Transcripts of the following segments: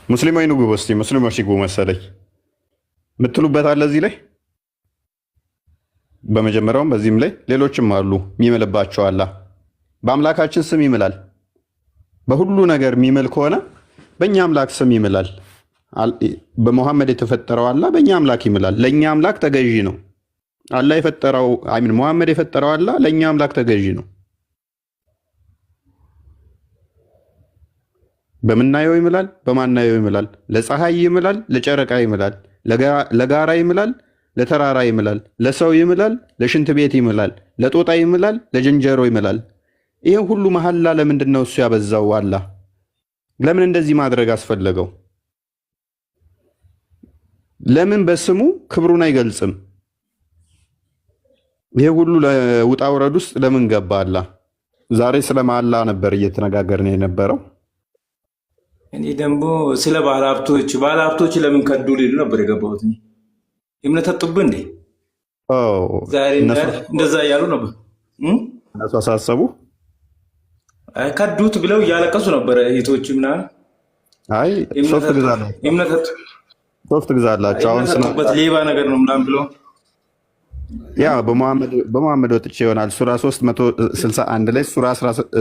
ሙስሊሞች ንጉብ እስቲ ሙስሊሞች ይግቡ መሰለኝ ምትሉበት አለ እዚህ ላይ በመጀመሪያውም በዚህም ላይ ሌሎችም አሉ የሚምልባቸው አላ በአምላካችን ስም ይምላል በሁሉ ነገር የሚምል ከሆነ በእኛ አምላክ ስም ይምላል በመሐመድ የተፈጠረው አላ በእኛ አምላክ ይምላል ለእኛ አምላክ ተገዢ ነው አላ የፈጠረው አይምን መሐመድ የፈጠረው አላ ለእኛ አምላክ ተገዢ ነው በመናየው ይምላል በማናየው ይምላል ለፀሐይ ይምላል ለጨረቃ ይምላል ለጋራ ይምላል ለተራራ ይምላል ለሰው ይምላል ለሽንት ቤት ይምላል ለጦጣ ይምላል ለጅንጀሮ ይምላል ይሄ ሁሉ መሐላ ለምንድነው እሱ ያበዛው አላህ ለምን እንደዚህ ማድረግ አስፈለገው ለምን በስሙ ክብሩን አይገልጽም ይሄ ሁሉ ለውጣ ወረድ ውስጥ ለምን ገባ አላህ ዛሬ ስለ መሐላ ነበር እየተነጋገርን የነበረው እኔ ደግሞ ስለ ባለሀብቶች ለምን ከዱ ሊሉ ነበር የገባሁት እምነት አጥብ እንዴ ዛሬ እንደዛ ያሉ ነበር እነሱ አሳሰቡ ከዱት ብለው እያለቀሱ ነበር እህቶች ምናምን አይ ሶፍት ግዛላቸው አሁን ስነበት ሌባ ነገር ነው ምናምን ብለው ያ በመሐመድ ወጥቼ ይሆናል ሱራ 361 ላይ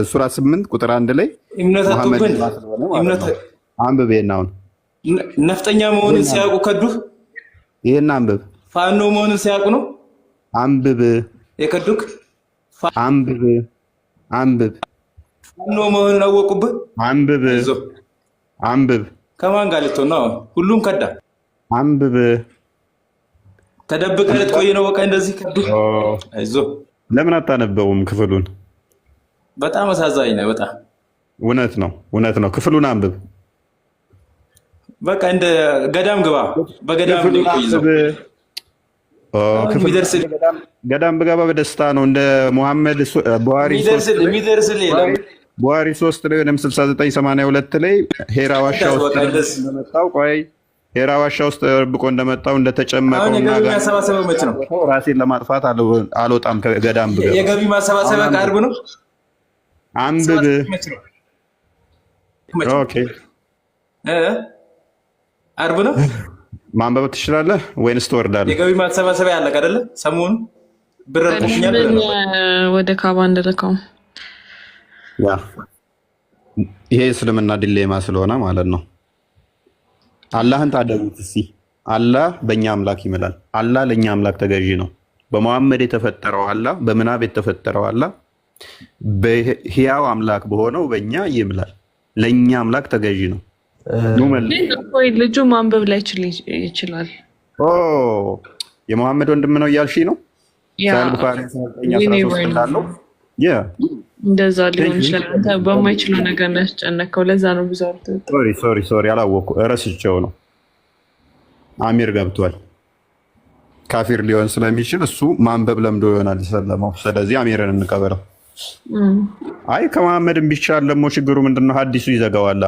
ሱራ 8 ቁጥር 1 ላይ እምነት አንብቤና አሁን ነፍጠኛ መሆንን ሲያውቁ ከዱህ ይሄን አንብብ ፋኖ መሆንን ሲያውቁ ነው አንብብ የከዱክ አንብብ ፋኖ መሆንን አወቁብህ አንብብ ከማን ጋር ልትሆን ነው ሁሉም ከዳ አንብብ ተደብቀህ ልትቆይ ነው በቃ እንደዚህ ከዱ አይዞህ ለምን አታነበውም ክፍሉን በጣም አሳዛኝ ነው በጣም እውነት ነው ክፍሉን አንብብ በቃ እንደ ገዳም ግባ በገዳም ነው ገዳም ብገባ በደስታ ነው እንደ መሐመድ ቡሃሪ 3 ላይ ወይም 6982 ላይ ሄራ ዋሻ ውስጥ እንደመጣው ሄራ ዋሻ ውስጥ ተርብቆ እንደመጣው እንደተጨመቀውና ራሴን ለማጥፋት አልወጣም ከገዳም ብገባ የገቢ ማሰባሰቢያ ቀርብ ነው አንብብ ኦኬ አርብ ነው ማንበብ ትችላለህ ወይንስ ትወርዳለህ? የገቢ ማሰባሰቢያ አለ አይደለ? ሰሞኑን ብር ወደ ካባ እንደለካው ያ ይሄ እስልምና ዲሌማ ስለሆነ ማለት ነው። አላህን ታደጉት እስቲ። አላህ በእኛ አምላክ ይምላል። አላህ ለእኛ አምላክ ተገዢ ነው። በመሐመድ የተፈጠረው አላህ፣ በምናብ የተፈጠረው አላህ በህያው አምላክ በሆነው በእኛ ይምላል። ለእኛ አምላክ ተገዢ ነው። ልጁ ማንበብ ላይ ይችላል። የመሐመድ ወንድም ነው እያልሽ ነው? እንደዛ ሊሆን ይችላል። አንተ በማይችለው ነገር ነው ያስጨነቀው። ለዛ ነው ብዙ ሶሪ አላወኩ እረስቸው ነው። አሚር ገብቷል። ካፊር ሊሆን ስለሚችል እሱ ማንበብ ለምዶ ይሆናል ሰለማው። ስለዚህ አሚርን እንቀበለው። አይ ከመሐመድም ቢቻል ደግሞ ችግሩ ምንድነው? ሐዲሱ ይዘጋዋል።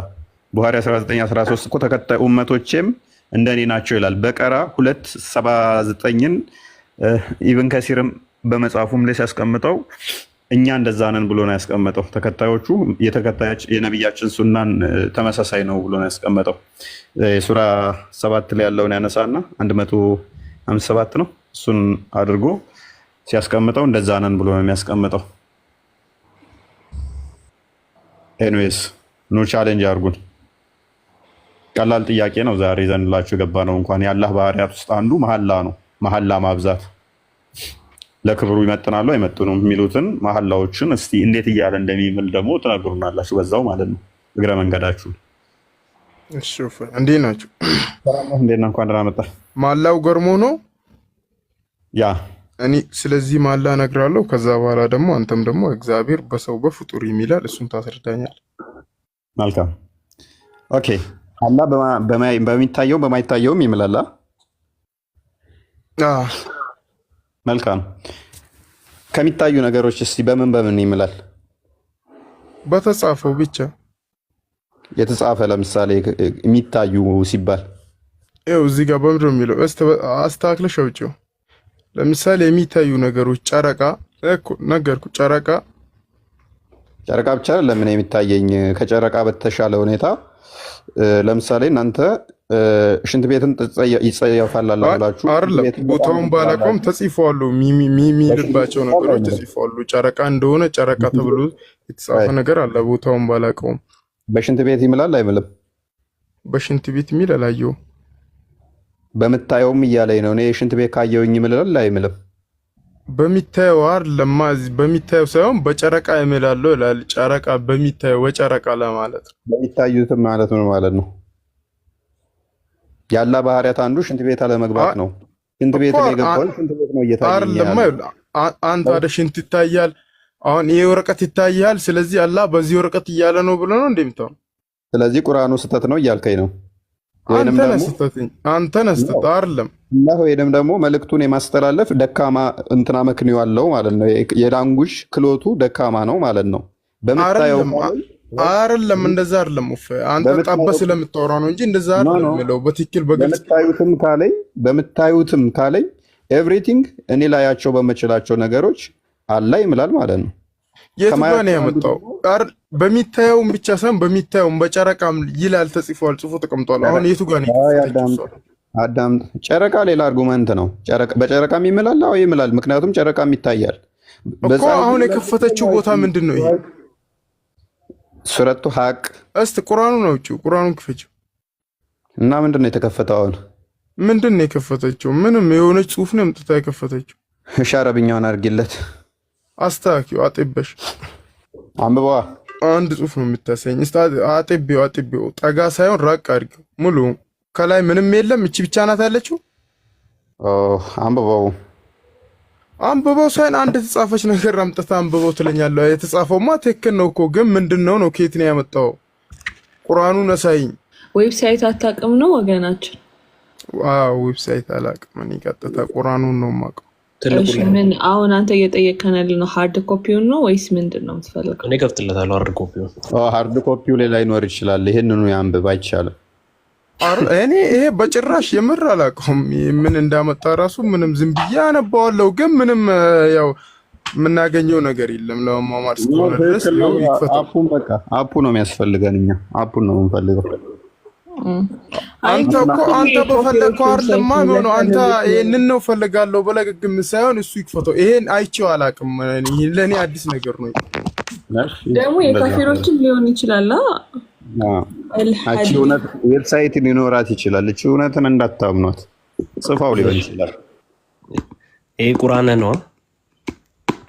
ቡሃሪ 1913 እኮ ተከታይ ኡመቶችም እንደኔ ናቸው ይላል። በቀራ 279ን ኢብን ከሲርም በመጽሐፉም ላይ ሲያስቀምጠው እኛ እንደዛ ነን ብሎ ነው ያስቀመጠው። ተከታዮቹ የነብያችን ሱናን ተመሳሳይ ነው ብሎ ነው ያስቀመጠው። ሱራ 7 ላይ ያለውን ያነሳና 157 ነው እሱን አድርጎ ሲያስቀምጠው እንደዛ ነን ብሎ ነው የሚያስቀምጠው። ኤኒዌይስ ኖ ቻሌንጅ አድርጉን። ቀላል ጥያቄ ነው ዛሬ ይዘንላችሁ የገባ ነው። እንኳን የአላህ ባህሪያት ውስጥ አንዱ መሐላ ነው። መሐላ ማብዛት ለክብሩ ይመጥናሉ አይመጥኑም የሚሉትን መሐላዎችን እስቲ እንዴት እያለ እንደሚምል ደግሞ ትነግሩናላችሁ በዛው ማለት ነው እግረ መንገዳችሁ። እሺ እንዴት ናችሁ? እንዴት ነው? እንኳን ደህና መጣ። መሐላው ገርሞ ነው ያ እኔ ስለዚህ መሐላ እነግራለሁ። ከዛ በኋላ ደግሞ አንተም ደግሞ እግዚአብሔር በሰው በፍጡር ይምላል እሱን ታስረዳኛል። መልካም ኦኬ። አላህ በሚታየው በማይታየውም ይምላል። መልካም ከሚታዩ ነገሮች እስቲ በምን ይምላል? በተጻፈው ብቻ። የተጻፈ ለምሳሌ የሚታዩ ሲባል ይኸው እዚህ ጋር በምድር የሚለው አስተካክለሽ አውጪው። ለምሳሌ የሚታዩ ነገሮች ጨረቃ እኮ ነገርኩ። ጨረቃ ብቻ ለምን የሚታየኝ ከጨረቃ በተሻለ ሁኔታ ለምሳሌ እናንተ ሽንት ቤትን ይጸየፋል አላችሁ አይደለም? ቦታውን ባላውቀውም ተጽፏሉ፣ የሚልባቸው ነገሮች ተጽፏሉ። ጨረቃ እንደሆነ ጨረቃ ተብሎ የተጻፈ ነገር አለ። ቦታውን ባላውቀውም በሽንት ቤት ይምላል አይምልም? በሽንት ቤት የሚል አላየሁም። በምታየውም እያለኝ ነው። እኔ ሽንት ቤት ካየውኝ ይምላል አይምልም? በሚታየው አይደለም፣ በሚታየው ሳይሆን በጨረቃ ይምላለው ይላል። ጨረቃ በሚታየው በጨረቃ ለማለት ነው። በሚታዩትም ማለት ምን ማለት ነው? ያላ ባህሪያት አንዱ ሽንት ቤት አለመግባት ነው። ሽንት ቤት ነው የገባው፣ ሽንት ቤት ነው እየታየኝ ያለው። አንተ ወደ ሽንት ይታያል። አሁን ይሄ ወረቀት ይታያል። ስለዚህ አላህ በዚህ ወረቀት እያለ ነው ብሎ ነው እንደምታው። ስለዚህ ቁርአኑ ስህተት ነው እያልከኝ ነው? ወይንም ደግሞ አንተ ነህ ስህተት አይደለም አላህ፣ ወይንም ደግሞ መልእክቱን የማስተላለፍ ደካማ እንትና መክንዮ አለው ማለት ነው። የላንጉጅ ክሎቱ ደካማ ነው ማለት ነው። በምታየው አይደለም፣ እንደዛ አይደለም። አንተ ጣበህ ስለምታወራ ነው እንጂ እንደዛ አይደለም የሚለው በትክክል በግልጽ በምታዩትም ካለኝ ኤቭሪቲንግ እኔ ላያቸው በመችላቸው ነገሮች አላህ ይምላል ማለት ነው። የቱ ጋር ነው ያመጣው? በሚታየውም ብቻ ሳይሆን በሚታየውም በጨረቃም ይላል ተጽፏል፣ ጽፎ ተቀምጧል። አሁን የቱ ጋር ነው? አዳም ጨረቃ ሌላ አርጉመንት ነው። በጨረቃም ይምላል። አዎ ይምላል፣ ምክንያቱም ጨረቃም ይታያል እኮ። አሁን የከፈተችው ቦታ ምንድን ነው? ይሄ ሱረቱ ሐቅ። እስቲ ቁርአኑን ነው ቁርአኑን ክፈችው እና ምንድን ነው የተከፈተው? አሁን ምንድን ነው የከፈተችው? ምንም የሆነች ጽሁፍ ነው የምትታ የከፈተችው። እሺ አረብኛውን አድርጊለት፣ አስተካክዩ። አጥበሽ አንብባ። አንድ ጽሁፍ ነው የምታሰኝ። እስቲ አጥቢው ጠጋ ሳይሆን ራቅ አድርጊው። ሙሉ ከላይ ምንም የለም፣ እቺ ብቻ ናት ያለችው። አንብበው ሳይሆን አንድ የተጻፈች ነገር አምጥታ አንብበው ትለኛለህ። የተጻፈውማ ትክክል ነው እኮ ግን ምንድነው ነው ከየት ነው ያመጣው? ቁርአኑን አሳይኝ። ዌብሳይት አታውቅም ነው ወገናችን? ዌብሳይት አላውቅም እኔ ቀጥታ ቁርአኑን ነው የማውቀው። እሺ ምን አሁን አንተ እየጠየከን ያለው ሃርድ ኮፒውን ነው ወይስ ምንድነው የምትፈልገው? እኔ ከፍትለታለሁ ሃርድ ኮፒውን። ሃርድ ኮፒው ላይ ላይኖር ይችላል። ይሄንኑ ያንብብ አይቻልም። እኔ ይሄ በጭራሽ የምር አላውቀውም። ምን እንዳመጣ ራሱ ምንም ዝም ብዬ አነባዋለሁ፣ ግን ምንም ያው የምናገኘው ነገር የለም። ለማማር እስከሆነ ድረስ ነው ይፈታል። አፑ ነው የሚያስፈልገን፣ እኛ አፑን ነው የምንፈልገው። አንተ በፈለግከው አይደለም የሚሆነው። አንተ ይሄንን ነው ፈልጋለሁ በለግግም ሳይሆን እሱ ይክፈተው። ይሄን አይቼው አላውቅም። ለእኔ አዲስ ነገር ነው። ደግሞ የካፊሮችም ሊሆን ይችላል። አቺ እውነት ዌብሳይት ሊኖራት ይችላል። እቺ እውነትን እንዳታምኗት፣ ጽፋው ሊሆን ይችላል። ይሄ ቁርአን ነው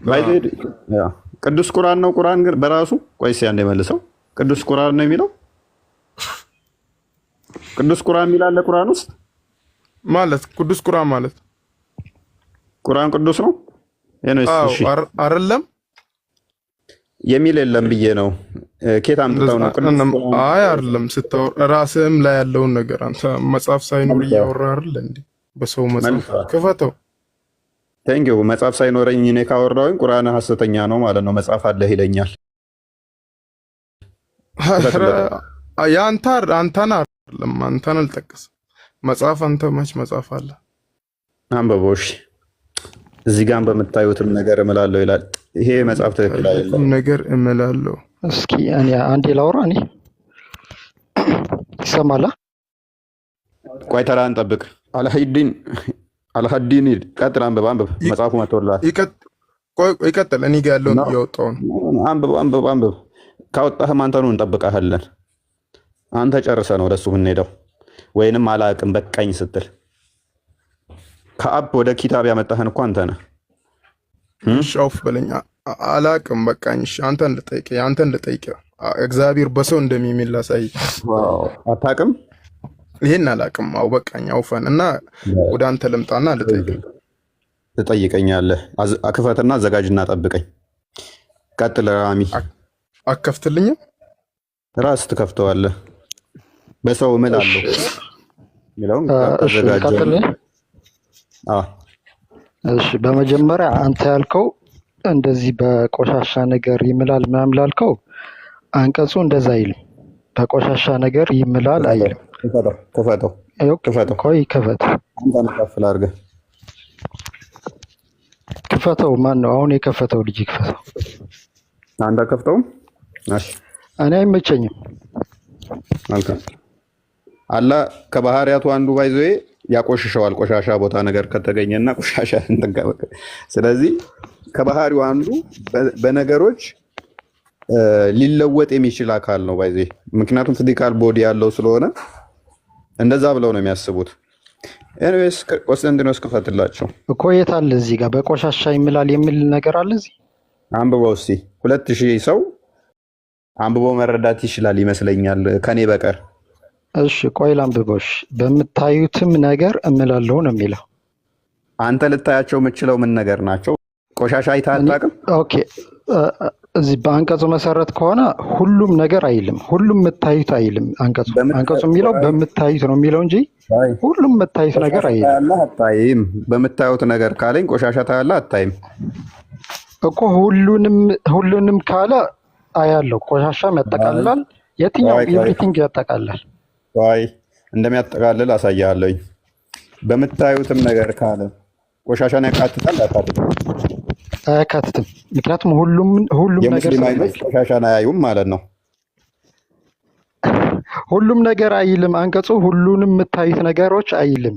ባይዘድ ቅዱስ ቁርአን ነው። ቁርአን ግን በራሱ ቆይስ አንዴ መልሰው ቅዱስ ቁርአን ነው የሚለው። ቅዱስ ቁርአን የሚላል ቁርአን ውስጥ ማለት ቅዱስ ቁርአን ማለት ቁርአን ቅዱስ ነው እሺ አይደለም የሚል የለም ብዬ ነው። ኬት አምጥተው ነው ቅዱስ? አይ አይደለም፣ ስታወራ ራስህም ላይ ያለውን ነገር አንተ መጽሐፍ ሳይኖር እያወራህ አይደል እንዴ? በሰው መጽሐፍ ክፈተው። ቴንኪው። መጽሐፍ ሳይኖረኝ እኔ ካወራሁኝ ቁርአን ሐሰተኛ ነው ማለት ነው። መጽሐፍ አለህ ይለኛል። አንተን አልጠቀስም። መጽሐፍ አንተ መች መጽሐፍ አለ? አንበቦሽ እዚህ ጋር በምታዩትም ነገር እምላለሁ ይላል። ይሄ መጽሐፍ ትክክል አይደለም። ነገር እምላለሁ። እስኪ እኔ አንዴ ላውራ። እኔ ይሰማል? ቆይ ተራን ጠብቅ። አልሐዲን ቀጥል። አንብብ መጽሐፉ መጥቶልሃል። ይቀጥል። እኔ ጋር ያለውን እያወጣሁ ነው። አንብብ። ካወጣህም አንተኑ እንጠብቀሃለን። አንተ ጨርሰህ ነው ወደሱ የምንሄደው። ወይንም አላቅም በቃኝ ስትል ከአብ ወደ ኪታብ ያመጣህን እኮ አንተ ነህ። ሻውፍ በለኝ። አላቅም በቃኝ። አንተን ልጠይቅህ። እግዚአብሔር በሰው እንደሚምል ላሳይ። አታቅም? ይሄን አላቅም። አው በቃኝ። አውፈን እና ወደ አንተ ልምጣና ልጠይቅህ። ትጠይቀኛለህ። ክፈትና አዘጋጅና ጠብቀኝ። ቀጥል ራሚ። አከፍትልኝም? ራስ ትከፍተዋለህ። በሰው እምላለሁ የሚለውን አዘጋጅ። እሺ በመጀመሪያ አንተ ያልከው እንደዚህ በቆሻሻ ነገር ይምላል ምናምን ላልከው አንቀጹ እንደዛ አይልም። በቆሻሻ ነገር ይምላል አይልም። ክፈተው። ቆይ ክፈት። አንተን ከፍል አድርገህ ክፈተው። ማን ነው አሁን የከፈተው? ልጅ ክፈተው። አንተ ከፍተውም። እሺ እኔ አይመቸኝም። መልካም አላህ ከባህሪያቱ አንዱ ባይዘው ያቆሽሸዋል። ቆሻሻ ቦታ ነገር ከተገኘና ቆሻሻ እንተንቀበቀ። ስለዚህ ከባህሪው አንዱ በነገሮች ሊለወጥ የሚችል አካል ነው ባይዘው። ምክንያቱም ፊዚካል ቦዲ ያለው ስለሆነ እንደዛ ብለው ነው የሚያስቡት። ኤኒዌይስ ቆስጠንጢኖስ ክፈትላቸው እኮ የት አለ እዚህ ጋር በቆሻሻ ይምላል የሚል ነገር አለ እዚህ አንብበው እስቲ 2000 ሰው አንብቦ መረዳት ይችላል ይመስለኛል ከኔ በቀር። እሺ ቆይ ላንብበው። በምታዩትም ነገር እምላለሁ ነው የሚለው። አንተ ልታያቸው የምችለው ምን ነገር ናቸው? ቆሻሻ አይተህ አታውቅም? ኦኬ እዚህ በአንቀጹ መሰረት ከሆነ ሁሉም ነገር አይልም፣ ሁሉም የምታዩት አይልም። አንቀጹ የሚለው በምታዩት ነው የሚለው እንጂ ሁሉም የምታዩት ነገር አይልም። አታይም። በምታዩት ነገር ካለኝ ቆሻሻ ታያለህ አታይም እኮ። ሁሉንም ካለ አያለው። ቆሻሻም ያጠቃልላል፣ የትኛው ኤቭሪቲንግ ያጠቃልላል። ወይ እንደሚያጠቃልል አሳያለሁኝ። በምታዩትም ነገር ካለ ቆሻሻን ያካትታል አያካትትም? አያካትትም። ምክንያቱም ሁሉም ነገር የሙስሊማኖች ቆሻሻን አያዩም ማለት ነው። ሁሉም ነገር አይልም አንቀጹ። ሁሉንም የምታዩት ነገሮች አይልም፣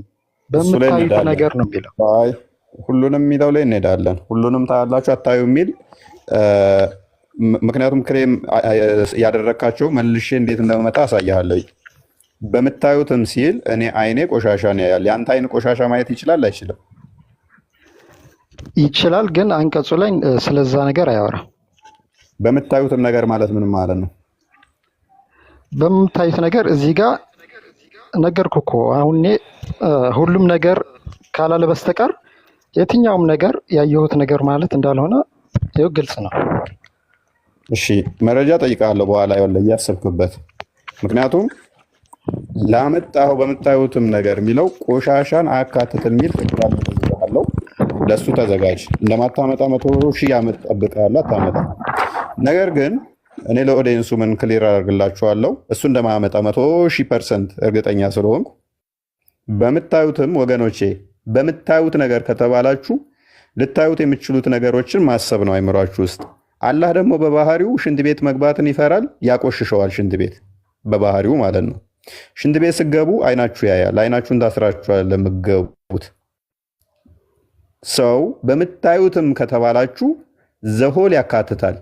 በምታዩት ነገር ነው የሚለው። አይ ሁሉንም የሚለው ላይ እንሄዳለን። ሁሉንም ታያላችሁ አታዩ የሚል ምክንያቱም ክሬም ያደረካቸው መልሼ እንዴት እንደመጣ አሳያለሁ። በምታዩትም ሲል እኔ አይኔ ቆሻሻን ያያል። ያንተ አይን ቆሻሻ ማየት ይችላል አይችልም? ይችላል፣ ግን አንቀጹ ላይ ስለዛ ነገር አያወራም። በምታዩትም ነገር ማለት ምን ማለት ነው? በምታዩት ነገር እዚህ ጋር ነገርኩ እኮ አሁን ሁሉም ነገር ካላለ በስተቀር የትኛውም ነገር ያየሁት ነገር ማለት እንዳልሆነ ይኸው ግልጽ ነው። እሺ መረጃ ጠይቃለሁ በኋላ ያለ እያሰብኩበት። ምክንያቱም ላመጣው በምታዩትም ነገር የሚለው ቆሻሻን አያካትትም የሚል ተቀበለው። ለሱ ተዘጋጅ። እንደማታመጣ 100,000 ዓመት ጠብቃለህ አታመጣ። ነገር ግን እኔ ለኦዲየንሱ ምን ክሊር አደርግላችኋለሁ፣ እሱ እንደማያመጣ 100,000% እርግጠኛ ስለሆንኩ በምታዩትም ወገኖቼ በምታዩት ነገር ከተባላችሁ ልታዩት የምትችሉት ነገሮችን ማሰብ ነው አይምሯችሁ ውስጥ። አላህ ደግሞ በባህሪው ሽንት ቤት መግባትን ይፈራል፣ ያቆሽሸዋል። ሽንት ቤት በባህሪው ማለት ነው። ሽንት ቤት ስገቡ አይናችሁ ያያል፣ አይናችሁን ታስራችኋል ለምትገቡት። ሰው በምታዩትም ከተባላችሁ ዘሆል ያካትታል፣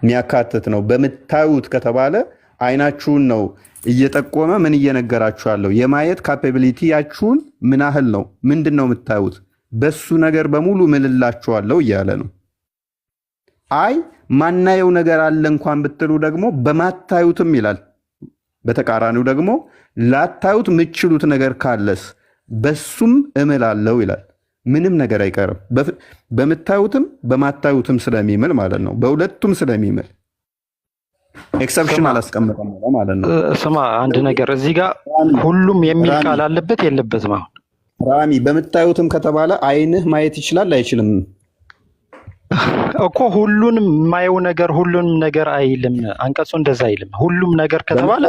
የሚያካትት ነው። በምታዩት ከተባለ አይናችሁን ነው እየጠቆመ ምን እየነገራችሁ ያለው የማየት ካፓቢሊቲያችሁን ምን ያህል ነው፣ ምንድን ነው የምታዩት፣ በሱ ነገር በሙሉ ምልላችኋለሁ እያለ ነው። አይ ማናየው ነገር አለ እንኳን ብትሉ ደግሞ በማታዩትም ይላል። በተቃራኒው ደግሞ ላታዩት የምትችሉት ነገር ካለስ በሱም እምላለሁ ይላል። ምንም ነገር አይቀርም። በምታዩትም በማታዩትም ስለሚምል ማለት ነው። በሁለቱም ስለሚምል ኤክሰፕሽን አላስቀምጠም ማለት ነው። ስማ አንድ ነገር እዚህ ጋር ሁሉም የሚል ቃል አለበት የለበትም? አሁን ራሚ በምታዩትም ከተባለ አይንህ ማየት ይችላል አይችልም እኮ። ሁሉንም የማየው ነገር ሁሉንም ነገር አይልም አንቀጹ፣ እንደዛ አይልም። ሁሉም ነገር ከተባለ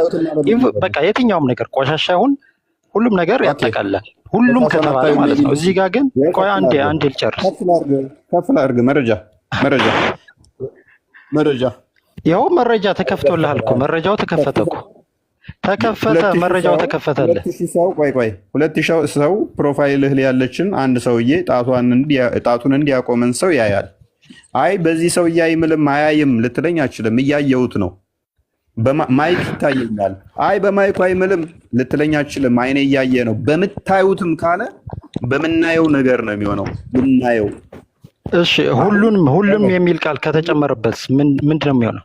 በቃ የትኛውም ነገር ቆሻሻ ይሁን ሁሉም ነገር ያጠቃልላል። ሁሉም ከተባለ ማለት ነው። እዚህ ጋር ግን ቆይ አንዴ ልጨርስ። ከፍ ላድርግ። መረጃ ያው መረጃ ተከፍቶልሃል እኮ። መረጃው ተከፈተ እኮ ተከፈተ። መረጃው ተከፈተልህ። 2000 ሰው ፕሮፋይልህ ላይ ያለችን አንድ ሰውዬ ጣቱን እንዲያቆመን ሰው ያያል። አይ በዚህ ሰው አይምልም አያይም ልትለኝ አችልም። እያየሁት ነው፣ ማይክ ይታየኛል። አይ በማይኩ አይምልም ልትለኝ አችልም። አይኔ እያየ ነው። በምታዩትም ካለ በምናየው ነገር ነው የሚሆነው። ምናየው እሺ፣ ሁሉም የሚል ቃል ከተጨመረበት ምንድን ነው የሚሆነው?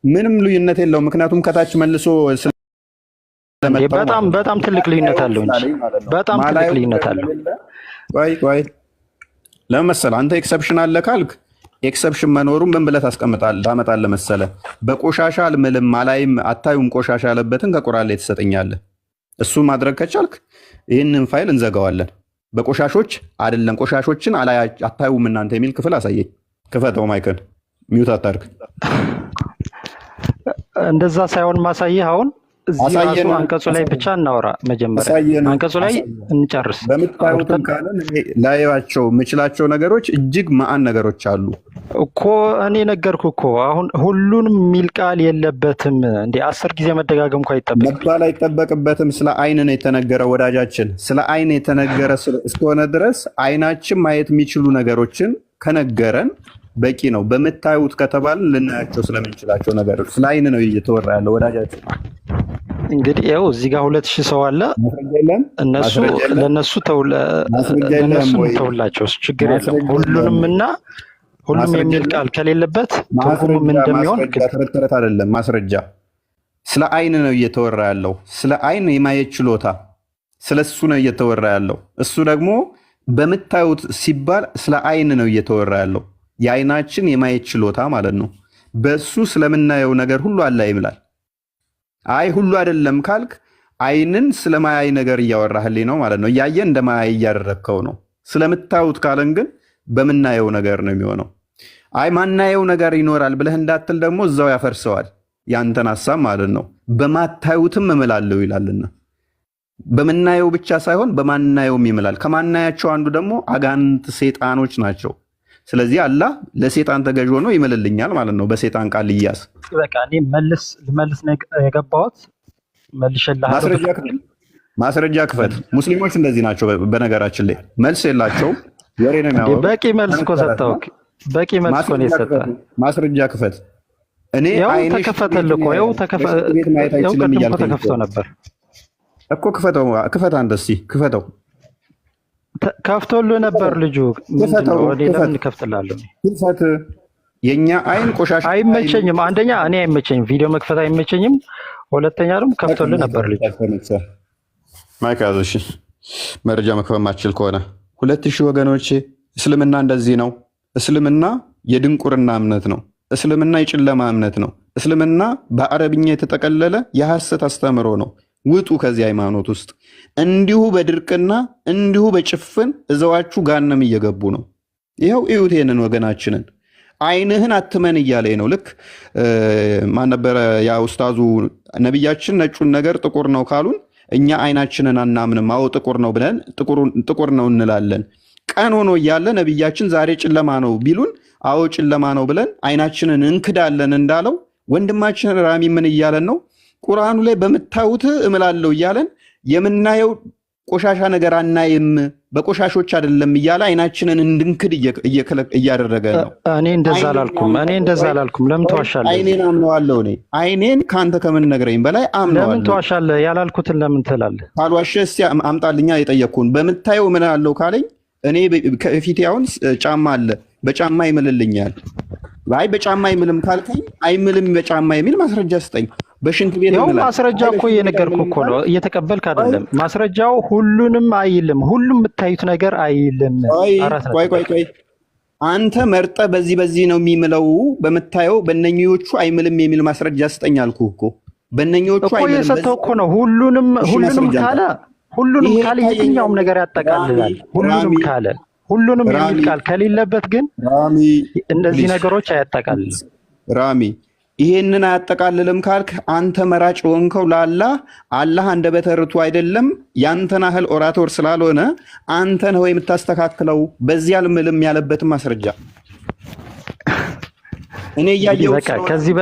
ምንም ልዩነት የለውም። ምክንያቱም ከታች መልሶ በጣም ትልቅ ልዩነት አለው እንጂ በጣም ትልቅ ልዩነት አለው። ቆይ ለምን መሰለህ አንተ ኤክሰፕሽን አለ ካልክ ኤክሰፕሽን መኖሩን ምን ብለህ ታመጣለህ መሰለህ? በቆሻሻ አልምልም አላይም አታዩም ቆሻሻ ያለበትን ከቁርአን ላይ ትሰጠኛለህ። እሱ ማድረግ ከቻልክ ይህንን ፋይል እንዘጋዋለን። በቆሻሾች አይደለም ቆሻሾችን አታዩም እናንተ የሚል ክፍል አሳየኝ። ክፈተው፣ ማይክን ሚውት አታርግ። እንደዛ ሳይሆን ማሳየህ አሁን እዚህ ራሱ አንቀጹ ላይ ብቻ እናወራ። መጀመሪያ አንቀጹ ላይ እንጨርስ። በምታዩትም ካለን ላያቸው የምችላቸው ነገሮች እጅግ ማአን ነገሮች አሉ እኮ። እኔ ነገርኩ እኮ አሁን ሁሉንም የሚል ቃል የለበትም እንዴ። 10 ጊዜ መደጋገም እኮ አይጠበቅበትም። ስለ አይን ነው የተነገረ ወዳጃችን። ስለ አይን የተነገረ እስከሆነ ድረስ አይናችን ማየት የሚችሉ ነገሮችን ከነገረን በቂ ነው። በምታዩት ከተባልን ልናያቸው ስለምንችላቸው ነገሮች ስለ አይን ነው እየተወራ ያለው ወዳጃችን። እንግዲህ ያው እዚህ ጋር 2000 ሰው አለ። ለነሱ ተውላቸው ችግር የለም። ሁሉንም የሚል ቃል ከሌለበት ትርጉሙ ምን እንደሚሆን ተረት አይደለም ማስረጃ። ስለ አይን ነው እየተወራ ያለው። ስለ አይን የማየት ችሎታ ስለሱ ነው እየተወራ ያለው። እሱ ደግሞ በምታዩት ሲባል ስለ አይን ነው እየተወራ ያለው። የአይናችን የማየት ችሎታ ማለት ነው። በሱ ስለምናየው ነገር ሁሉ አላህ ይምላል። አይ ሁሉ አይደለም ካልክ አይንን ስለማያይ ነገር እያወራህልኝ ነው ማለት ነው። እያየን እንደማያይ እያደረግከው ነው። ስለምታዩት ካለን ግን በምናየው ነገር ነው የሚሆነው። አይ ማናየው ነገር ይኖራል ብለህ እንዳትል ደግሞ እዛው ያፈርሰዋል ያንተን ሐሳብ ማለት ነው። በማታዩትም እምላለሁ ይላልና በምናየው ብቻ ሳይሆን በማናየውም ይምላል። ከማናያቸው አንዱ ደግሞ አጋንንት ሰይጣኖች ናቸው። ስለዚህ አላህ ለሰይጣን ተገዥ ሆኖ ይምልልኛል ማለት ነው። በሰይጣን ቃል ይያዝ። በቃ እኔ ልመልስ ነው የገባሁት። መልሼልሃለሁ። ማስረጃ ክፈት። ሙስሊሞች እንደዚህ ናቸው። በነገራችን ላይ መልስ የላቸውም፣ ወሬ ነው የሚያወሩት። በቂ መልስ እኮ ሰጠው። በቂ መልስ እኮ ነው የሰጠህ። ማስረጃ ክፈት። እኔ አይኔ ተከፈተልህ እኮ ያው ተከፍቶ ነበር እኮ። ክፈት አንተ እስኪ ክፈተው። ከፍቶልህ ነበር ልጁ። ወደ ለምን ከፍትላለሁ? ክፈት። የኛ አይን ቆሻሻ አይመቸኝም። አንደኛ እኔ አይመቸኝም፣ ቪዲዮ መክፈት አይመቸኝም። ሁለተኛ ደግሞ ከፍቶልህ ነበር ልጁ። ማይካዞሽ መረጃ መክፈት ማችል ከሆነ 2000 ወገኖቼ፣ እስልምና እንደዚህ ነው። እስልምና የድንቁርና እምነት ነው። እስልምና የጨለማ እምነት ነው። እስልምና በአረብኛ የተጠቀለለ የሐሰት አስተምሮ ነው። ውጡ ከዚህ ሃይማኖት ውስጥ። እንዲሁ በድርቅና እንዲሁ በጭፍን እዘዋችሁ ጋነም እየገቡ ነው። ይኸው እዩት ይሄንን ወገናችንን። አይንህን አትመን እያለኝ ነው። ልክ ማን ነበረ ያ ኡስታዙ፣ ነቢያችን ነጩን ነገር ጥቁር ነው ካሉን እኛ አይናችንን አናምንም። አዎ ጥቁር ነው ብለን ጥቁር ነው እንላለን። ቀን ሆኖ እያለ ነቢያችን ዛሬ ጨለማ ነው ቢሉን አዎ ጨለማ ነው ብለን አይናችንን እንክዳለን እንዳለው ወንድማችን ራሚ ምን እያለን ነው? ቁርአኑ ላይ በምታዩት እምላለሁ እያለን የምናየው ቆሻሻ ነገር አናይም፣ በቆሻሾች አይደለም እያለ አይናችንን እንድንክድ እያደረገ ነው። እኔ እንደዛ አላልኩም። ለምን ተዋሻለህ? አይኔን አምነዋለሁ። እኔ አይኔን ከአንተ ከምንነግረኝ በላይ አምነዋለሁ። ለምን ተዋሻለህ? ያላልኩትን ለምን ትላለህ? ካልዋሸህ እስኪ አምጣልኛ የጠየቅኩህን። በምታየው እምላለሁ ካለኝ እኔ ከፊቴ አሁን ጫማ አለ፣ በጫማ ይምልልኛል። አይ በጫማ አይምልም ካልከኝ አይምልም በጫማ የሚል ማስረጃ ስጠኝ። በሽንት ቤት ነው ማስረጃ እኮ እየነገርኩህ እኮ ነው። እየተቀበልክ አይደለም። ማስረጃው ሁሉንም አይልም። ሁሉም የምታዩት ነገር አይልም። ቆይ አንተ መርጠ በዚህ ነው የሚምለው በምታየው በእነኞቹ አይምልም የሚል ማስረጃ ስጠኝ አልኩህ እኮ። በእነኞቹ አይምልም እኮ የሰጠው እኮ ነው። ሁሉንም ካለ የትኛውም ነገር ያጠቃልላል። ሁሉንም የሚል ቃል ከሌለበት ግን እነዚህ ነገሮች አያጠቃልልም። ራሚ ይሄንን አያጠቃልልም ካልክ አንተ መራጭ ወንከው ለአላህ አላህ አንደበተ ርቱዕ አይደለም። ያንተን ያህል ኦራቶር ስላልሆነ አንተ ነው የምታስተካክለው። በዚህ አልምልም ያለበትም ማስረጃ እኔ እያየሁ በቃ ከዚህ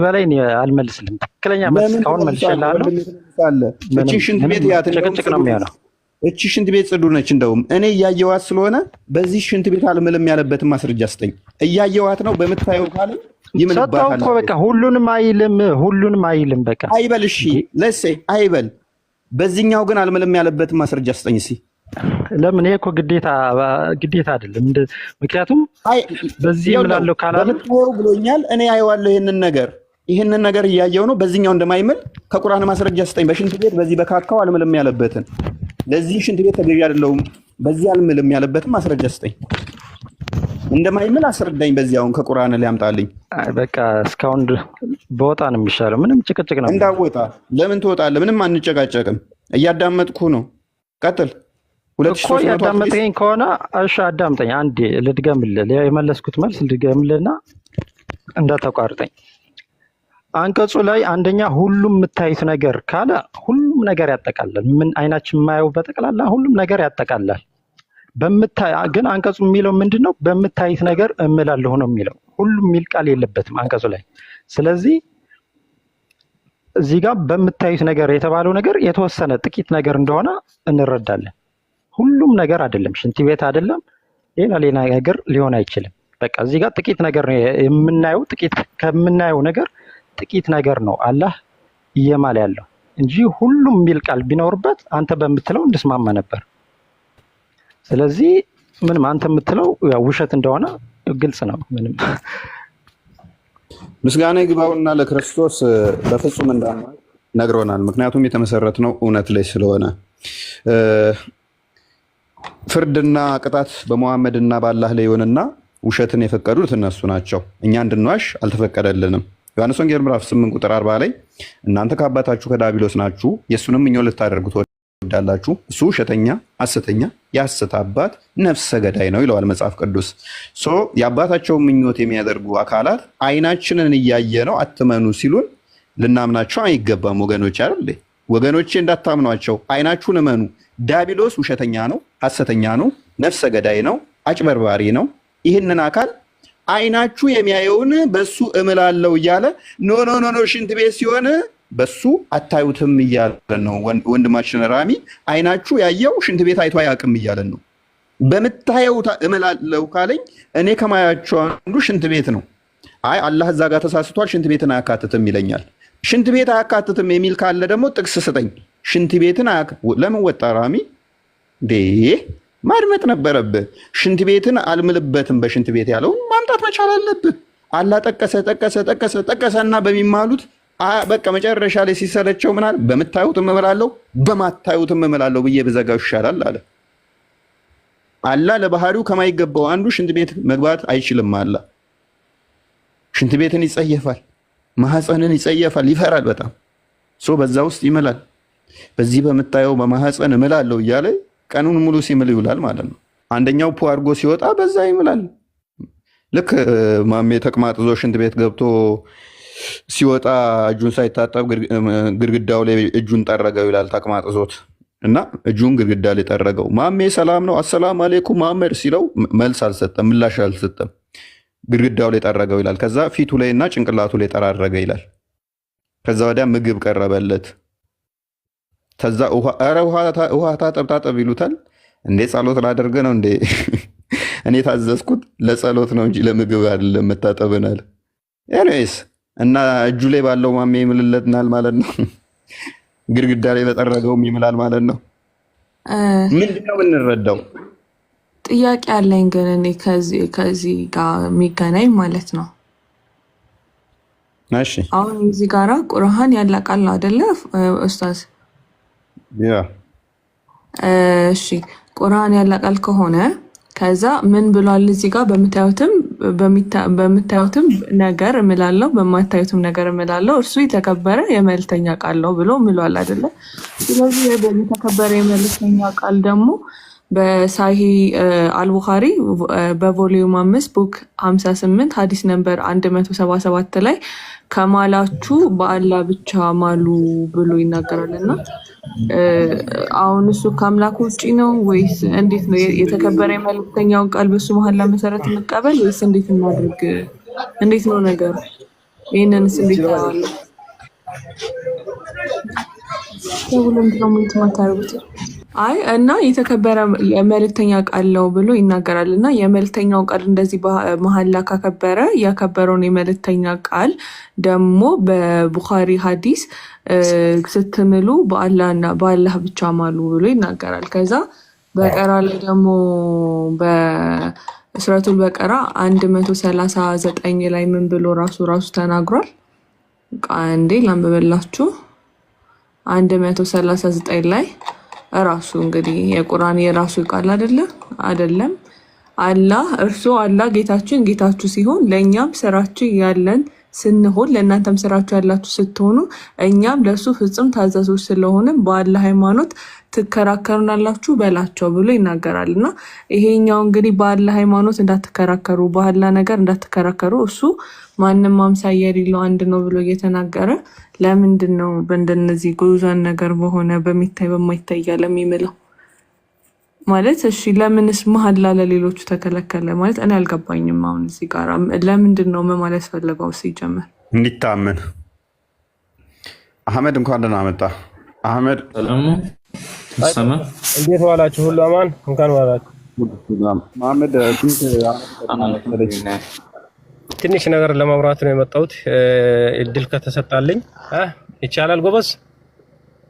በላይ እኔ አልመልስልም። ትክክለኛ መልስ ካሁን መልሼልሃለሁ። እቺ ሽንት ቤት ጭቅጭቅ ነው የሚሆነው። እቺ ሽንት ቤት ጽዱ ነች። እንደውም እኔ እያየዋት ስለሆነ በዚህ ሽንት ቤት አልምልም ያለበትን ማስረጃ ስጠኝ። እያየዋት ነው በምታየው ካለ ሰጠው እኮ በቃ ሁሉንም አይልም። በቃ አይበል። እሺ ለሴ አይበል። በዚህኛው ግን አልምልም ያለበትን ማስረጃ ስጠኝ። እስኪ ለምን? ይሄ እኮ ግዴታ አይደለም። ምክንያቱም በዚህ እምላለሁ ካላለ በምታየው ብሎኛል። እኔ አየዋለሁ ይህንን ነገር እያየው ነው። በዚህኛው እንደማይምል ከቁርአን ማስረጃ ስጠኝ። በሽንት ቤት በዚህ በካካው አልምልም ያለበትን፣ ለዚህ ሽንት ቤት ተገዢ አይደለሁም በዚህ አልምልም ያለበትን ማስረጃ ስጠኝ። እንደማይምል አስረዳኝ። በዚያውን ከቁርአን ላይ አምጣልኝ። በቃ እስካሁን በወጣ ነው የሚሻለው። ምንም ጭቅጭቅ ነው። እንዳወጣ ለምን ትወጣለህ? ምንም አንጨቃጨቅም። እያዳመጥኩ ነው። ቀጥል። እኮ ያዳመጠኝ ከሆነ እሺ አዳምጠኝ። አንዴ ልድገምልህ፣ የመለስኩት መልስ ልድገምልህና እንዳታቋርጠኝ። አንቀጹ ላይ አንደኛ ሁሉም የምታዩት ነገር ካለ ሁሉም ነገር ያጠቃልላል። ምን አይናችን የማየው በጠቅላላ ሁሉም ነገር ያጠቃልላል። ግን አንቀጹ የሚለው ምንድነው? በምታዩት ነገር እምላለሁ ነው የሚለው። ሁሉም የሚል ቃል የለበትም አንቀጹ ላይ። ስለዚህ እዚህ ጋር በምታዩት ነገር የተባለው ነገር የተወሰነ ጥቂት ነገር እንደሆነ እንረዳለን። ሁሉም ነገር አይደለም፣ ሽንት ቤት አይደለም፣ ሌላ ነገር ሊሆን አይችልም። በቃ እዚህ ጋር ጥቂት ነገር የምናየው ከምናየው ነገር ጥቂት ነገር ነው አላህ እየማለ ያለው እንጂ ሁሉም የሚል ቃል ቢኖርበት አንተ በምትለው እንድስማማ ነበር። ስለዚህ ምንም አንተ የምትለው ውሸት እንደሆነ ግልጽ ነው። ምንም ምስጋና ይግባውና ለክርስቶስ በፍጹም እንዳማል ነግሮናል። ምክንያቱም የተመሰረትነው እውነት ላይ ስለሆነ ፍርድና ቅጣት በመሐመድና በአላህ ላይ ይሆንና ውሸትን የፈቀዱት እነሱ ናቸው። እኛ እንድንዋሽ አልተፈቀደልንም። ዮሐንስ ወንጌል ምዕራፍ 8 ቁጥር 40 ላይ እናንተ ከአባታችሁ ከዲያብሎስ ናችሁ፣ የእሱንም ምኞት ልታደርጉ ትወዳላችሁ፣ እሱ ውሸተኛ፣ ሐሰተኛ፣ የሐሰት አባት፣ ነፍሰ ገዳይ ነው ይለዋል መጽሐፍ ቅዱስ። የአባታቸውን ምኞት የሚያደርጉ አካላት አይናችንን እያየ ነው አትመኑ ሲሉን ልናምናቸው አይገባም ወገኖች። አይደል ወገኖቼ? እንዳታምኗቸው፣ አይናችሁን እመኑ። ዲያብሎስ ውሸተኛ ነው፣ ሐሰተኛ ነው፣ ነፍሰ ገዳይ ነው፣ አጭበርባሪ ነው። ይህንን አካል አይናችሁ የሚያየውን በሱ እምላለው እያለ ኖ ሽንት ቤት ሲሆን በሱ አታዩትም እያለን ነው። ወንድማችን ራሚ አይናችሁ ያየው ሽንት ቤት አይቶ አያውቅም እያለን ነው። በምታየው እምላለው ካለኝ እኔ ከማያቸው አንዱ ሽንት ቤት ነው። አይ አላህ እዛ ጋር ተሳስቷል፣ ሽንት ቤትን አያካትትም ይለኛል። ሽንት ቤት አያካትትም የሚል ካለ ደግሞ ጥቅስ ስጠኝ። ሽንት ቤትን ለምን ወጣ ራሚ? ማድመጥ ነበረብህ። ሽንት ቤትን አልምልበትም በሽንት ቤት ያለውን ማምጣት መቻል አለብህ። አላህ ጠቀሰና በሚማሉት በቃ መጨረሻ ላይ ሲሰለቸው ምናል በምታዩትም እምላለሁ በማታዩትም እምላለሁ ብዬ ብዘጋው ይሻላል አለ። አላህ ለባህሪው ከማይገባው አንዱ ሽንት ቤት መግባት አይችልም። አላህ ሽንት ቤትን ይጸየፋል፣ ማህፀንን ይጸየፋል፣ ይፈራል በጣም በዛ ውስጥ ይምላል። በዚህ በምታየው በማህፀን እምላለሁ እያለ ቀኑን ሙሉ ሲምል ይውላል ማለት ነው። አንደኛው ፖ አድርጎ ሲወጣ በዛ ይምላል። ልክ ማሜ ተቅማጥ ይዞ ሽንት ቤት ገብቶ ሲወጣ እጁን ሳይታጠብ ግድግዳው ላይ እጁን ጠረገው ይላል። ተቅማጥ ይዞት እና እጁን ግድግዳ ላይ ጠረገው። ማሜ ሰላም ነው አሰላሙ አለይኩም መሐመድ ሲለው መልስ አልሰጠም፣ ምላሽ አልሰጠም። ግድግዳው ላይ ጠረገው ይላል። ከዛ ፊቱ ላይ እና ጭንቅላቱ ላይ ጠራረገ ይላል። ከዛ ወዲያ ምግብ ቀረበለት። ከዛ ውሃ ታጠብ ይሉታል። እንዴ ጸሎት ላደርግ ነው እንዴ? እኔ ታዘዝኩት ለጸሎት ነው እንጂ ለምግብ አይደለም መታጠብናል። ኤኒዌይስ እና እጁ ላይ ባለው ማሜ ይምልለትናል ማለት ነው። ግድግዳ ላይ በጠረገውም ይምላል ማለት ነው። ምንድነው የምንረዳው? ጥያቄ አለኝ ግን እኔ ከዚህ ጋር የሚገናኝ ማለት ነው። እሺ አሁን እዚህ ጋራ ቁርአን ያላቃል አይደለ ኡስታዝ? እሺ ቁርአን ያላቃል ከሆነ ከዛ ምን ብሏል እዚህ ጋር? በምታዩትም ነገር እምላለው በማታዩትም ነገር እምላለው እርሱ የተከበረ የመልእክተኛ ቃል ነው ብሎ ምሏል አይደለ? ስለዚህ የተከበረ የመልእክተኛ ቃል ደግሞ በሳሂ አልቡኻሪ በቮሊዩም 5 ቡክ 58 ሀዲስ ነምበር 177 ላይ ከማላችሁ በአላህ ብቻ ማሉ ብሎ ይናገራልና አሁን እሱ ከአምላክ ውጪ ነው ወይስ እንዴት ነው? የተከበረ የመልእክተኛውን ቃል በሱ መሐላ መሰረት እንቀበል ወይስ እንዴት እናድርግ? እንዴት ነው ነገሩ? ይሄንንስ እንዴት ታዋለ? ሰውለም ደግሞ ይተማታሩት አይ እና የተከበረ የመልእክተኛ ቃል ነው ብሎ ይናገራል። እና የመልእክተኛውን ቃል እንደዚህ መሐላ ካከበረ ያከበረውን የመልእክተኛ ቃል ደግሞ በቡኻሪ ሀዲስ ስትምሉ በአላህ ብቻ ማሉ ብሎ ይናገራል። ከዛ በቀራ ላይ ደግሞ በሱረቱል በቀራ 139 ላይ ምን ብሎ ራሱ ተናግሯል? አንዴ ላንብበላችሁ። 139 ላይ ራሱ እንግዲህ የቁርአን የራሱ ቃል አይደለም አላህ ጌታችን ጌታችሁ ሲሆን ለኛም ስራችን ያለን ስንሆን ለእናንተም ስራችሁ ያላችሁ ስትሆኑ እኛም ለሱ ፍጹም ታዛዦች ስለሆነ በአላህ ሃይማኖት ትከራከሩናላችሁ በላቸው ብሎ ይናገራል። እና ይሄኛው እንግዲህ በአላህ ሃይማኖት እንዳትከራከሩ፣ በአላህ ነገር እንዳትከራከሩ እሱ ማንም አምሳያ የሌለው አንድ ነው ብሎ እየተናገረ ለምንድን ነው በእንደነዚህ ጉዟን ነገር በሆነ በሚታይ በማይታይ ያለ የሚምለው ማለት? እሺ ለምንስ መሐላ ለሌሎቹ ተከለከለ ማለት እኔ አልገባኝም። አሁን እዚህ ጋር ለምንድን ነው ማለት ፈለገው ሲጀመር እንዲታመን? አህመድ እንኳን ደህና መጣ። አህመድ ሰላም ነው። ሰማ እንዴት ዋላችሁ? ሁሉ አማን? እንኳን ዋላችሁ። መሐመድ ትንሽ ነገር ለማውራት ነው የመጣሁት እድል ከተሰጣልኝ ይቻላል? ጎበዝ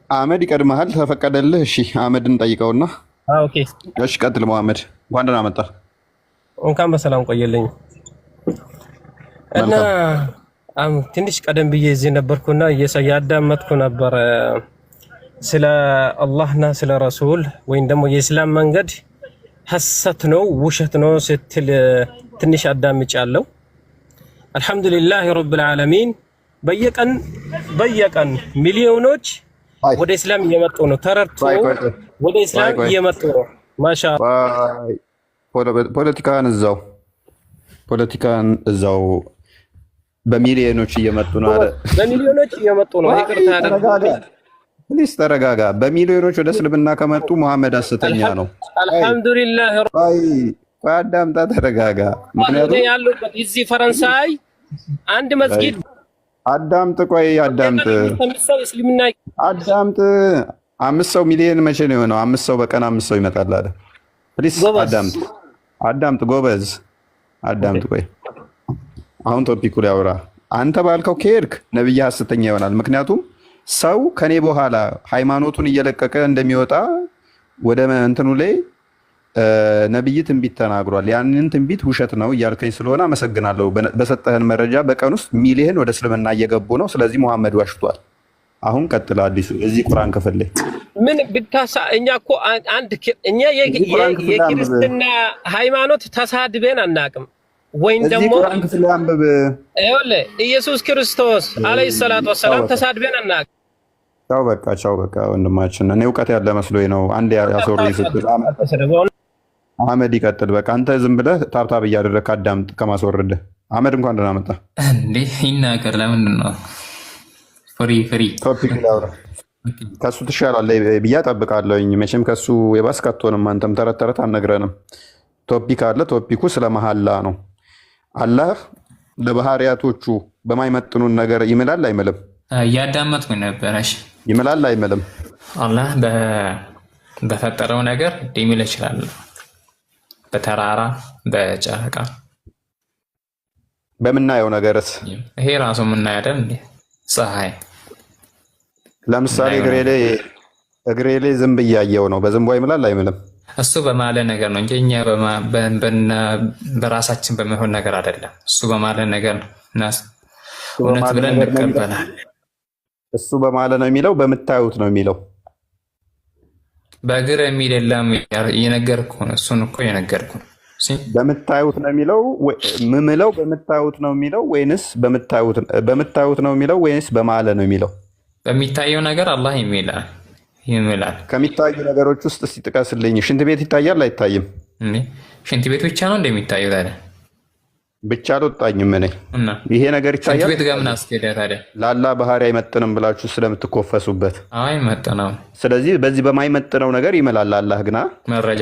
አህመድ ይቀድመሃል፣ ተፈቀደልህ? እሺ አህመድን ጠይቀውና ኦኬ። እሺ ቀጥል መሐመድ። እንኳን ደህና መጣ። እንኳን በሰላም ቆየልኝ። እና ትንሽ ቀደም ብዬ እዚህ ነበርኩና ያዳመጥኩ ነበር ስለ አላህና ስለ ረሱል ወይም ደግሞ የእስላም መንገድ ሐሰት ነው ውሸት ነው ስትል ትንሽ አዳምጫለሁ። አልሐምዱሊላህ ረብል ዓለሚን በየቀን ሚሊዮኖች ወደ እስላም እየመጡ ነው። ተረድቶ ወደ እስላም እየመጡ ነው። ማሻአላህ ፖለቲካን እዛው በሚሊዮኖች እየመጡ ነው። በሚሊዮኖች እየመጡ ነው። ይቅርታ አድርጉልኝ ፕሊስ ተረጋጋ። በሚሊዮኖች ወደ እስልምና ከመጡ መሐመድ ሐሰተኛ ነው። አልሐምዱሊላህ አዳምጣ፣ ተረጋጋ። ምክንያቱም ያሉበት እዚህ ፈረንሳይ አንድ መስጊድ አዳምጥ፣ ቆይ አዳምጥ። 5 ሰው ሚሊዮን መቼ ነው የሆነው? 5 ሰው በቀን 5 ሰው ይመጣል አይደል? ፕሊስ አዳምጥ ጎበዝ፣ አዳምጥ። ቆይ አሁን ቶፒኩ ላይ አውራ። አንተ ባልከው ከሄድክ ነብይ ሐሰተኛ ይሆናል። ምክንያቱም ሰው ከኔ በኋላ ሃይማኖቱን እየለቀቀ እንደሚወጣ ወደ እንትኑ ላይ ነብይ ትንቢት ተናግሯል። ያንን ትንቢት ውሸት ነው እያልከኝ ስለሆነ አመሰግናለሁ። በሰጠህን መረጃ በቀን ውስጥ ሚሊዮን ወደ እስልምና እየገቡ ነው። ስለዚህ መሐመድ ዋሽቷል። አሁን ቀጥል። አዲሱ እዚህ ቁርአን ክፍል ላይ ምን ብታሳ እኛ እኮ እኛ የክርስትና ሃይማኖት ተሳድበን አናውቅም። ወይም ደግሞ ቁርአን ክፍል ላይ አንብብ። ይኸውልህ ኢየሱስ ክርስቶስ አለይሂ ሰላቱ ወሰላም ተሳድበን አናውቅም። ቻው በቃ ወንድማችን፣ እኔ እውቀት ያለ መስሎኝ ነው። አንድ ያሶርኝ ስትል አህመድ ይቀጥል። በቃ አንተ ዝም ብለህ ታብታብ እያደረግህ አዳምጥ ከማስወረድህ። አህመድ እንኳን ደህና መጣ። እንዴ ይናገር። ለምንድን ነው ፍሪ ቶፒክ ላውራ? ከሱ ትሻላለህ ብዬ እጠብቃለሁኝ። መቼም ከሱ የባስክ አትሆንም። አንተም ተረት ተረት አልነግረንም። ቶፒክ አለ። ቶፒኩ ስለ መሐላ ነው። አላህ ለባህሪያቶቹ በማይመጥኑን ነገር ይምላል አይምልም? እያዳመጥኩኝ ነበረሽ። ይምላል አይምልም? አላህ በፈጠረው ነገር ሊምል ይችላል። በተራራ በጨረቃ በምናየው ነገርስ? ይሄ ራሱ የምናየው አይደል እንዴ? ፀሐይ ለምሳሌ እግሬ ላይ ዝንብ እያየው ነው። በዝንቡ ይምላል አይምልም? እሱ በማለ ነገር ነው እንጂ እኛ በራሳችን በሚሆን ነገር አይደለም። እሱ በማለ ነገር ነው። እውነት ብለን እንቀበላለን። እሱ በማለ ነው የሚለው? በምታዩት ነው የሚለው? በእግር የሚል የለም። እየነገርኩ ነው። እሱን እኮ እየነገርኩ ነው። በምታዩት ነው የሚለው ምምለው? በምታዩት ነው የሚለው ወይንስ በምታዩት ነው የሚለው ወይንስ በማለ ነው የሚለው? በሚታየው ነገር አላህ ይምላል። ከሚታዩ ነገሮች ውስጥ እስቲ ጥቀስልኝ። ሽንት ቤት ይታያል አይታይም? ሽንት ቤት ብቻ ነው እንደሚታየው? ታዲያ ብቻ አልወጣኝም እኔ። ይሄ ነገር ይታያል። ሽንት ቤት ጋር ምን አስኬደ ታዲያ? ለአላህ ባህሪ አይመጥንም ብላችሁ ስለምትኮፈሱበት አይመጥነውም። ስለዚህ በዚህ በማይመጥነው ነገር ይምላል አላህ። ግና መረጃ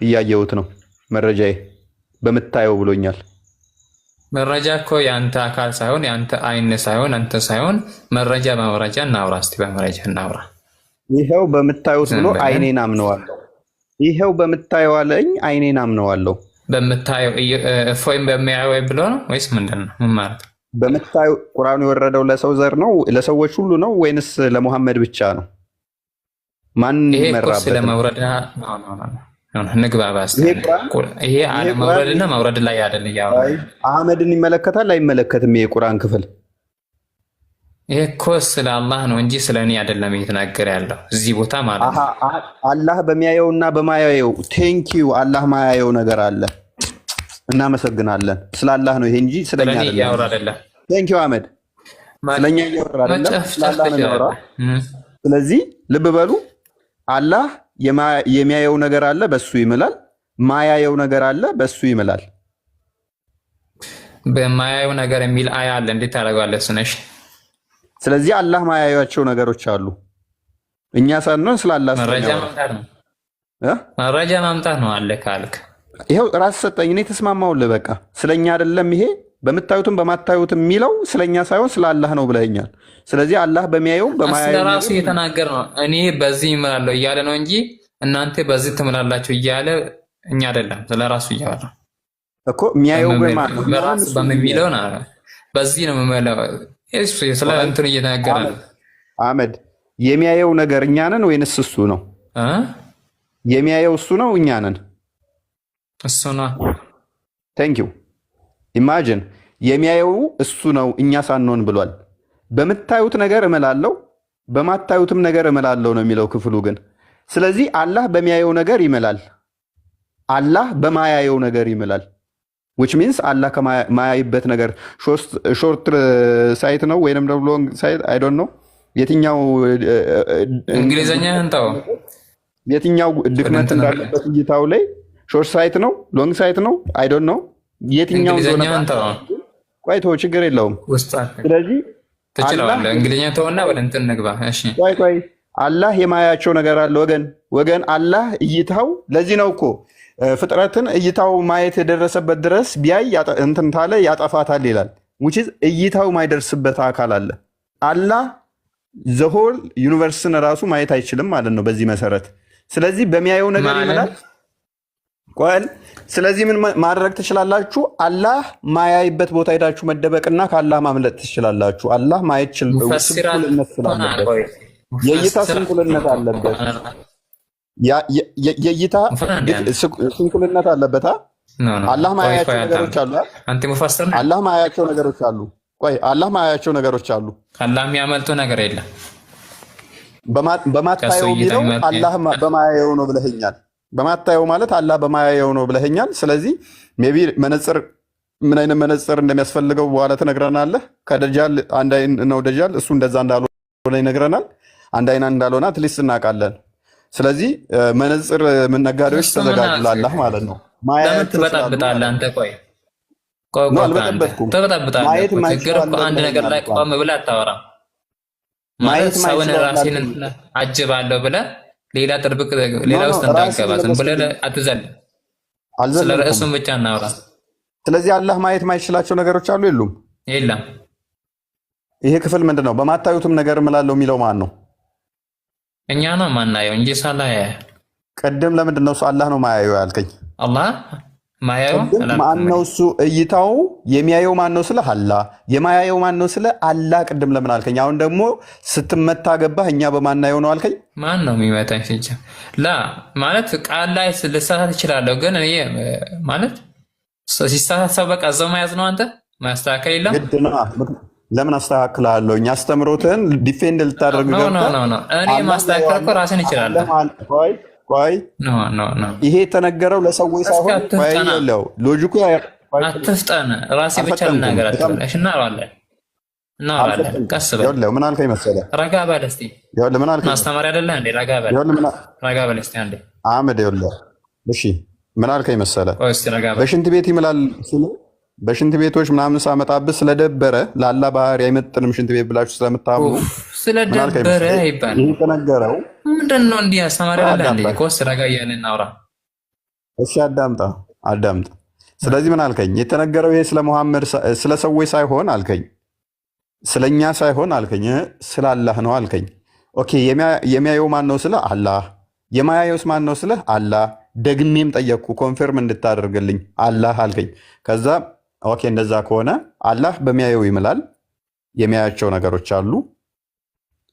እያየሁት ነው። መረጃዬ በምታየው ብሎኛል። መረጃ እኮ የአንተ አካል ሳይሆን የአንተ አይን ሳይሆን አንተ ሳይሆን መረጃ በመረጃ እናውራ። እስቲ በመረጃ እናውራ። ይኸው በምታዩት ብሎ አይኔን አምነዋለሁ። ይኸው በምታየው አለኝ፣ አይኔን አምነዋለሁ። በምታየው እፎይም በሚያየው ብሎ ነው ወይስ ምንድን ነው? ምን ማለት ነው? በምታየው ቁርአኑ የወረደው ለሰው ዘር ነው ለሰዎች ሁሉ ነው ወይንስ ለሙሐመድ ብቻ ነው? ማን ይመራበት? ስለ መውረድ ንግባባ። ይሄ አለመውረድና መውረድ ላይ አይደል? አህመድን ይመለከታል አይመለከትም? ይሄ ቁርአን ክፍል ይሄ እኮ ስለ አላህ ነው እንጂ ስለ እኔ አይደለም እየተናገረ ያለው እዚህ ቦታ ማለት ነው። አላህ በሚያየውና በማያየው ቴንኪው። አላህ ማያየው ነገር አለ። እናመሰግናለን። ስላላህ ነው ይሄ እንጂ ስለኛ አይደለም። ቴንኪው አህመድ። ስለኛ እያወራ አይደለም፣ ስላላህ ነው የሚያወራ። ስለዚህ ልብ በሉ፣ አላህ የሚያየው ነገር አለ፣ በሱ ይምላል። ማያየው ነገር አለ፣ በሱ ይምላል። በማያየው ነገር የሚል አያ አለ። እንዴት ታደርጋለህ ስነሽ? ስለዚህ አላህ ማያያቸው ነገሮች አሉ። እኛ ሳንሆን ስላላህ መረጃ ማምጣት ነው አለ ካልክ ይኸው ራስ ሰጠኝ። እኔ ተስማማውልህ። በቃ ስለኛ አይደለም ይሄ በምታዩትም በማታዩትም የሚለው ስለኛ ሳይሆን ስላላህ ነው ብለኸኛል። ስለዚህ አላህ በሚያየው በማያየው ስለራሱ እየተናገረ ነው። እኔ በዚህ እምላለሁ እያለ ነው እንጂ እናንተ በዚህ ትምላላችሁ እያለ እኛ አይደለም። ስለራሱ እያለ እኮ የሚያየው በራሱ በሚለው ነው። በዚህ ነው የምመለው። እሱ ስለ እንትን እየተናገረ ነው። አህመድ የሚያየው ነገር እኛ ነን ወይንስ እሱ ነው? የሚያየው እሱ ነው እኛ ነን? እሱ ነው። ቴንክ ዩ ኢማጂን የሚያየው እሱ ነው እኛ ሳንሆን ብሏል። በምታዩት ነገር እምላለሁ በማታዩትም ነገር እምላለሁ ነው የሚለው ክፍሉ ግን። ስለዚህ አላህ በሚያየው ነገር ይምላል፣ አላህ በማያየው ነገር ይምላል። which means አላህ ከማያይበት ነገር ሾርት ሳይት ነው ወይንም ደግሞ ሎንግ ሳይት አይ ዶንት ኖ የትኛው እንግሊዘኛ እንታው የትኛው ድክመት እንዳለበት እይታው ላይ ሾርት ሳይት ነው ሎንግ ሳይት ነው አይ ዶንት ኖ የትኛው እንደሆነ ቆይቶ ችግር የለውም። ስለዚህ ትችላለህ እንግሊዘኛ ተውና ወደ እንትን እንግባ። እሺ ቆይ አላህ የማያቸው ነገር አለ ወገን አላህ እይታው ለዚህ ነው እኮ ፍጥረትን እይታው ማየት የደረሰበት ድረስ ቢያይ እንትን ታለ ያጠፋታል ይላል። which is እይታው ማይደርስበት አካል አለ። አላህ ዘሆል ዩኒቨርስን ራሱ ማየት አይችልም ማለት ነው በዚህ መሰረት። ስለዚህ በሚያየው ነገር ይመላል። ቆል ስለዚህ ምን ማድረግ ትችላላችሁ? አላህ ማያይበት ቦታ ሄዳችሁ መደበቅና ከአላህ ማምለጥ ትችላላችሁ። አላህ ማየት ስንኩልነት ስላለበት የእይታ ስንኩልነት አለበት። የእይታ ስንኩልነት አለበት። አላህ ማያያቸው ነገሮች አሉ። አላህ ማያያቸው ነገሮች አሉ። ቆይ አላህ ማያያቸው ነገሮች አሉ። አላህ የሚያመልጡ ነገር የለም። በማታየው ቢለው አላህ በማያየው ነው ብለኸኛል። በማታየው ማለት አላህ በማያየው ነው ብለኸኛል። ስለዚህ ሜቢ መነጽር ምን አይነት መነጽር እንደሚያስፈልገው በኋላ ትነግረናለህ። ከደጃል አንድ አይን ነው ደጃል፣ እሱ እንደዛ እንዳልሆነ ይነግረናል። አንድ አይና እንዳልሆነ አትሊስት እናውቃለን። ስለዚህ መነጽር ምን ነጋዴዎች ተዘጋጁ ለአላህ ማለት ነው። ለምን ትበጣብጣለህ አንተ? ቆይ ትበጣብጣለህ። ችግር እኮ አንድ ነገር ላይ ቆም ብለህ አታወራም። ማለት ሰውን ራሴን አጅባለሁ ብለህ ሌላ ጥርብቅ ሌላ ውስጥ እንዳገባ ዝም ብለህ አትዘል። ስለ ርዕሱን ብቻ እናውራ። ስለዚህ አላህ ማየት ማይችላቸው ነገሮች አሉ የሉም? የለም። ይሄ ክፍል ምንድን ነው? በማታዩትም ነገር እምላለሁ የሚለው ማን ነው? እኛ ነው ማናየው እንጂ ሳላህ ያየ። ቅድም ለምንድን ነው እሱ አላህ ነው ማያየው ያልከኝ? አላህ ማያየው ማን ነው? እሱ እይታው የሚያየው ማን ነው ስለ አላህ፣ የማያየው ማን ነው ስለ አላህ። ቅድም ለምን አልከኝ? አሁን ደግሞ ስትመታ ገባህ እኛ በማናየው ነው አልከኝ። ማን ነው የሚመታኝ? ሲጀ ላ ማለት ቃል ላይ ልሳሳት እችላለሁ፣ ግን እኔ ማለት ሲሳሳት ሰው በቃ እዛው መያዝ ነው። አንተ ማስተካከል የለም። ግድ ነው። ለምን አስተካክላለሁ? እኛ አስተምሮትን ዲፌንድ ልታደርግ እኔ ማስተካከል እኮ ራስን እችላለሁ። ቆይ ይሄ የተነገረው ለሰዎች ሳይሆን ሎጂኩ አትፍጠን። ራሴ ብቻ ልናገር አትበለሽ። እናወራለን ቀስ በል። ምን አልከኝ መሰለህ? ረጋ በል እስኪ። ማስተማሪ አይደለህ እንዴ? ረጋ በል እስኪ አንዴ አህመድ። እሺ ምን አልከኝ መሰለህ? በሽንት ቤት ይምላል ሲሉ በሽንት ቤቶች ምናምን ሳመጣብህ ስለደበረ ለአላ ባህሪ አይመጥንም ሽንት ቤት ብላችሁ ስለምታምኑ ስለደበረ ይባል። ይህ የተነገረው ምንድን ነው? እንዲህ አስተማሪ አለ እንዴ? ኮስ ረጋ እያለ እናውራ። እሺ አዳምጣ። ስለዚህ ምን አልከኝ? የተነገረው ይሄ ስለ መሐመድ ስለ ሰዎች ሳይሆን አልከኝ፣ ስለኛ ሳይሆን አልከኝ፣ ስለ አላህ ነው አልከኝ። ኦኬ የሚያየው ማን ነው? ስለ አላህ። የማያየውስ ማን ነው? ስለ አላህ። ደግሜም ጠየቅኩ ኮንፈርም እንድታደርግልኝ አላህ አልከኝ። ከዛ ኦኬ እንደዛ ከሆነ አላህ በሚያየው ይምላል፣ የሚያያቸው ነገሮች አሉ።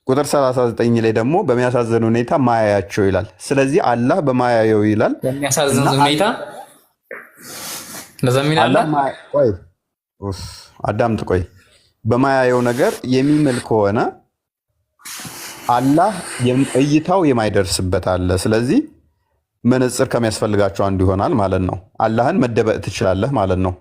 ቁጥር 39 ላይ ደግሞ በሚያሳዝን ሁኔታ ማያያቸው ይላል። ስለዚህ አላህ በማያየው ይላል። በሚያሳዝን ሁኔታ ለዛም ይላል። አዳምጥ ቆይ። በማያየው ነገር የሚምል ከሆነ አላህ እይታው የማይደርስበት አለ። ስለዚህ መነጽር ከሚያስፈልጋቸው አንዱ ይሆናል ማለት ነው። አላህን መደበቅ ትችላለህ ማለት ነው።